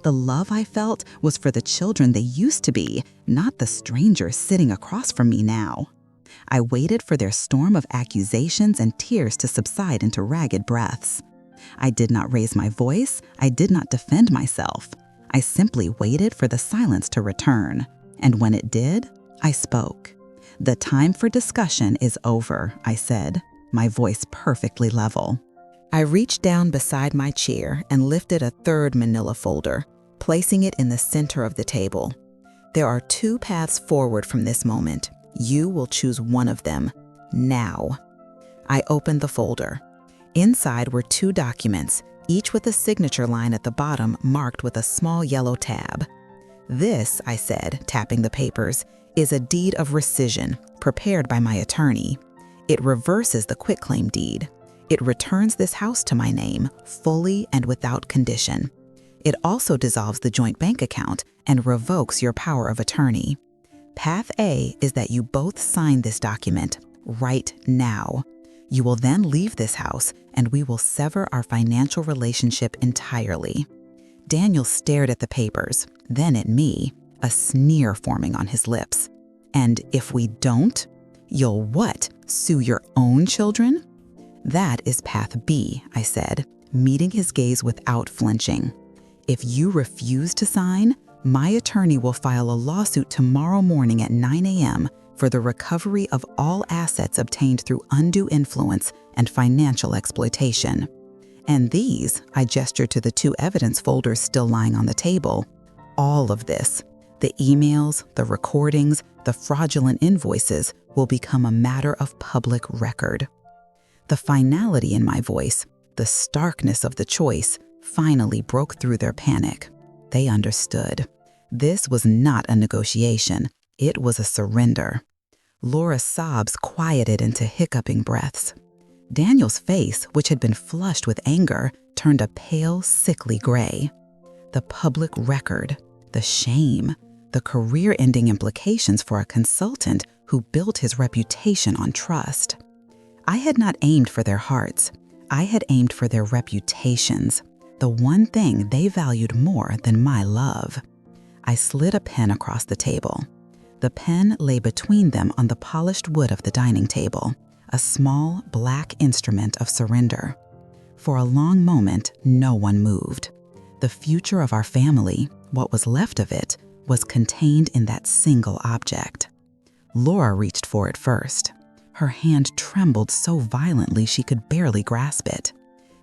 The love I felt was for the children they used to be, not the strangers sitting across from me now. I waited for their storm of accusations and tears to subside into ragged breaths. I did not raise my voice. I did not defend myself. I simply waited for the silence to return. And when it did, I spoke. "The time for discussion is over," I said, my voice perfectly level. I reached down beside my chair and lifted a third manila folder, placing it in the center of the table. "There are two paths forward from this moment. You will choose one of them, now." I opened the folder. Inside were 2 documents, each with a signature line at the bottom marked with a small yellow tab. "This," I said, tapping the papers, "is a deed of rescission prepared by my attorney. It reverses the quitclaim deed. It returns this house to my name, fully and without condition. It also dissolves the joint bank account and revokes your power of attorney. Path A is that you both sign this document right now. You will then leave this house and we will sever our financial relationship entirely." Daniel stared at the papers, then at me, a sneer forming on his lips. "And if we don't? You'll what, sue your own children?" "That is path B," I said, meeting his gaze without flinching. "If you refuse to sign, my attorney will file a lawsuit tomorrow morning at 9 a.m. for the recovery of all assets obtained through undue influence and financial exploitation. And these," I gestured to the 2 evidence folders still lying on the table, "all of this, the emails, the recordings, the fraudulent invoices, will become a matter of public record." The finality in my voice, the starkness of the choice, finally broke through their panic. They understood. This was not a negotiation. It was a surrender. Laura's sobs quieted into hiccuping breaths. Daniel's face, which had been flushed with anger, turned a pale, sickly gray. The public record, the shame, the career-ending implications for a consultant who built his reputation on trust. I had not aimed for their hearts. I had aimed for their reputations, the one thing they valued more than my love. I slid a pen across the table. The pen lay between them on the polished wood of the dining table, a small black instrument of surrender. For a long moment, no one moved. The future of our family, what was left of it, was contained in that single object. Laura reached for it first. Her hand trembled so violently she could barely grasp it.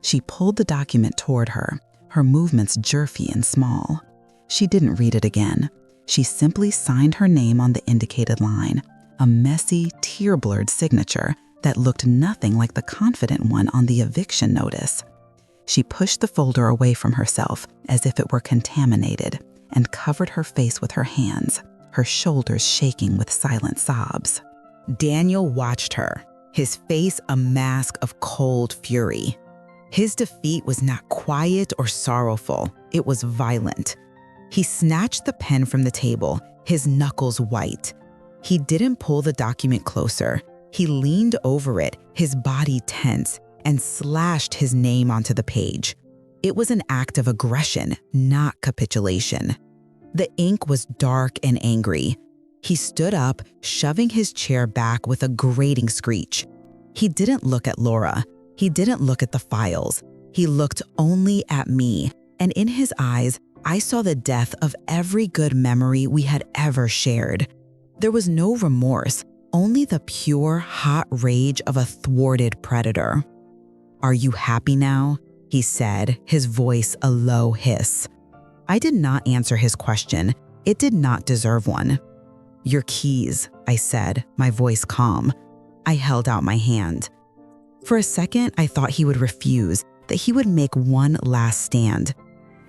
She pulled the document toward her, her movements jerky and small. She didn't read it again. She simply signed her name on the indicated line, a messy, tear-blurred signature that looked nothing like the confident one on the eviction notice. She pushed the folder away from herself as if it were contaminated and covered her face with her hands, her shoulders shaking with silent sobs. Daniel watched her, his face a mask of cold fury. His defeat was not quiet or sorrowful, it was violent. He snatched the pen from the table, his knuckles white. He didn't pull the document closer. He leaned over it, his body tense, and slashed his name onto the page. It was an act of aggression, not capitulation. The ink was dark and angry. He stood up, shoving his chair back with a grating screech. He didn't look at Laura. He didn't look at the files. He looked only at me, and in his eyes, I saw the death of every good memory we had ever shared. There was no remorse, only the pure, hot rage of a thwarted predator. "Are you happy now?" he said, his voice a low hiss. I did not answer his question. It did not deserve one. "Your keys," I said, my voice calm. I held out my hand. For a second, I thought he would refuse, that he would make one last stand.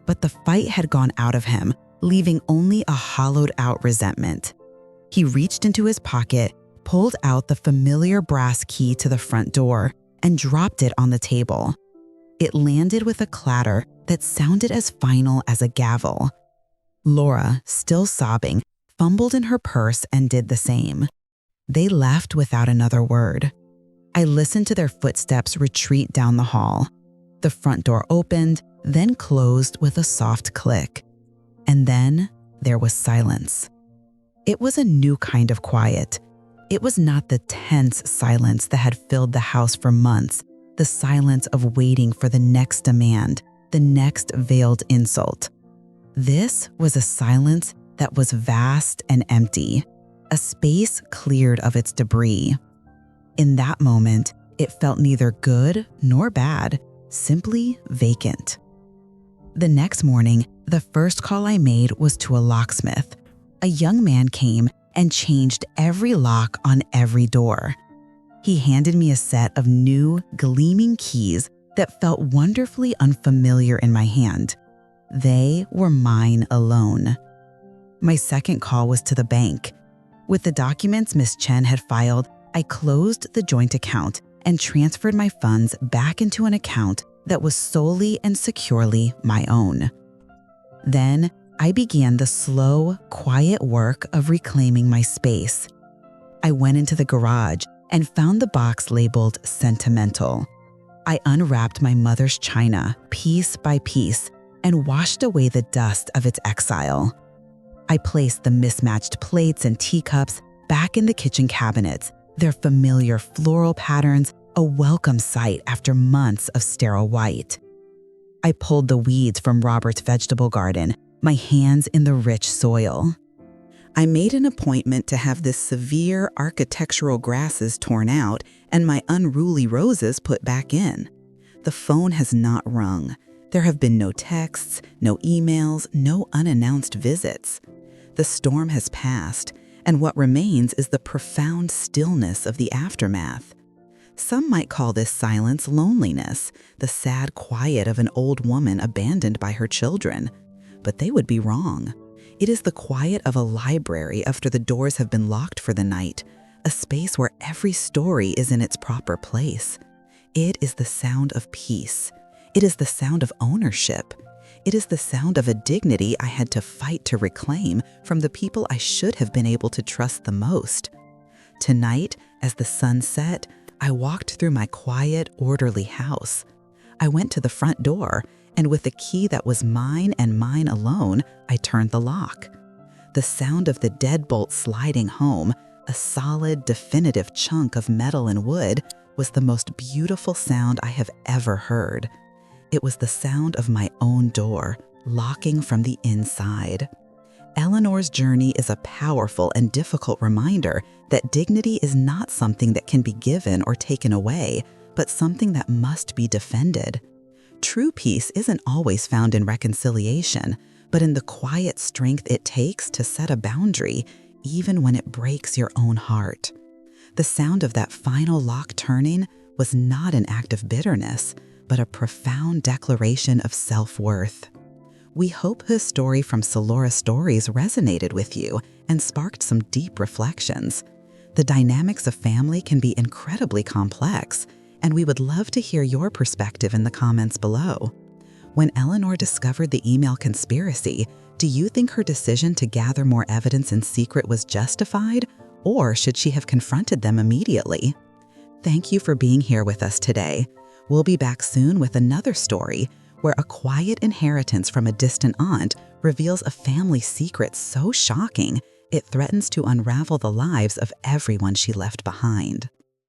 But the fight had gone out of him, leaving only a hollowed-out resentment. He reached into his pocket, pulled out the familiar brass key to the front door, and dropped it on the table. It landed with a clatter that sounded as final as a gavel. Laura, still sobbing, fumbled in her purse and did the same. They left without another word. I listened to their footsteps retreat down the hall. The front door opened, then closed with a soft click. And then there was silence. It was a new kind of quiet. It was not the tense silence that had filled the house for months, the silence of waiting for the next demand, the next veiled insult. This was a silence that was vast and empty, a space cleared of its debris. In that moment, it felt neither good nor bad, simply vacant. The next morning, the first call I made was to a locksmith. A young man came and changed every lock on every door. He handed me a set of new, gleaming keys that felt wonderfully unfamiliar in my hand. They were mine alone. My second call was to the bank. With the documents Miss Chen had filed, I closed the joint account and transferred my funds back into an account that was solely and securely my own. Then, I began the slow, quiet work of reclaiming my space. I went into the garage and found the box labeled sentimental. I unwrapped my mother's china piece by piece and washed away the dust of its exile. I placed the mismatched plates and teacups back in the kitchen cabinets, their familiar floral patterns a welcome sight after months of sterile white. I pulled the weeds from Robert's vegetable garden, my hands in the rich soil. I made an appointment to have the severe architectural grasses torn out and my unruly roses put back in. The phone has not rung. There have been no texts, no emails, no unannounced visits. The storm has passed, and what remains is the profound stillness of the aftermath. Some might call this silence loneliness, the sad quiet of an old woman abandoned by her children. But they would be wrong. It is the quiet of a library after the doors have been locked for the night, a space where every story is in its proper place. It is the sound of peace. It is the sound of ownership. It is the sound of a dignity I had to fight to reclaim from the people I should have been able to trust the most. Tonight, as the sun set, I walked through my quiet, orderly house. I went to the front door, and with the key that was mine and mine alone, I turned the lock. The sound of the deadbolt sliding home, a solid, definitive chunk of metal and wood, was the most beautiful sound I have ever heard. It was the sound of my own door, locking from the inside. Eleanor's journey is a powerful and difficult reminder that dignity is not something that can be given or taken away, but something that must be defended. True peace isn't always found in reconciliation, but in the quiet strength it takes to set a boundary, even when it breaks your own heart. The sound of that final lock turning was not an act of bitterness, but a profound declaration of self-worth. We hope this story from Sylora Stories resonated with you and sparked some deep reflections. The dynamics of family can be incredibly complex, and we would love to hear your perspective in the comments below. When Eleanor discovered the email conspiracy, do you think her decision to gather more evidence in secret was justified, or should she have confronted them immediately? Thank you for being here with us today. We'll be back soon with another story where a quiet inheritance from a distant aunt reveals a family secret so shocking it threatens to unravel the lives of everyone she left behind.